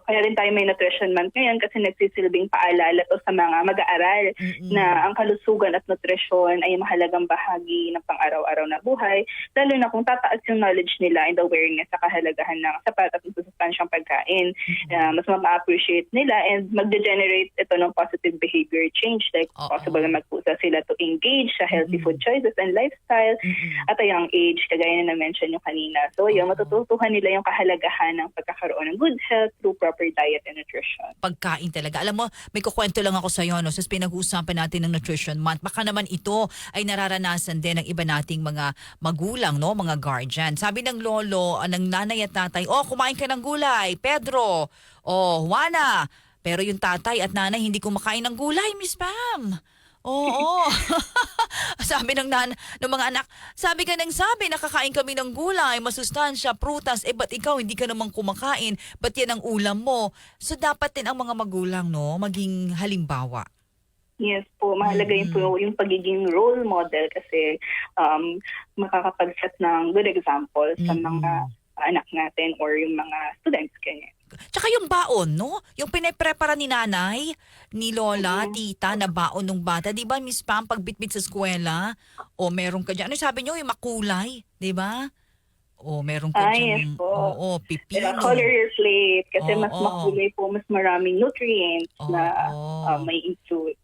kaya rin tayo may Nutrition Month ngayon kasi nagsisilbing paalala to sa mga mag-aaral na ang kalusugan at nutrisyon ay mahalagang bahagi ng pang-araw-araw na buhay, lalo na kung tataas yung knowledge nila and awareness sa kahalagahan ng sapat at masusustansyang pagkain. Mas ma-appreciate nila and mag-generate ito ng positive behavior change, like possible na magpusa sila to engage sa healthy food choices and lifestyle at a young age, kagaya na na-mention yung kanina. So yun, matututuhan nila yung kahalagahan ng pagkakaroon ng good health through proper diet and nutrition. Pagkain talaga. Alam mo, may kukwento lang ako sa iyo, no? So, pinag-uusapan natin ng Nutrition Month. Baka naman ito ay nararanasan din ng iba nating mga magulang, no? Mga guardian. Sabi ng lolo, ng nanay at tatay, kumain ka ng gulay, Pedro. Juana. Pero yung tatay at nanay hindi kumakain ng gulay, Miss Pam. Oo. Sabi ng mga anak, sabi nakakain kami ng gulay, masustansya, prutas, ba't ikaw hindi ka naman kumakain? Ba't yan ang ulam mo? So dapat din ang mga magulang, no, maging halimbawa. Yes po, mahalaga yun po yung pagiging role model kasi makakapag-set ng good example sa mga anak natin or yung mga students, ganyan. Tsaka yung baon, no? Yung pinaprepara ni nanay, ni lola, tita, na baon ng bata. Di ba, Miss Pam, pagbitbit sa eskwela, meron ka dyan. Ano sabi nyo, yung makulay, di ba? Meron ka dyan. Yes po. Pipino. Color your plate kasi mas makulay po, mas maraming nutrients na may include.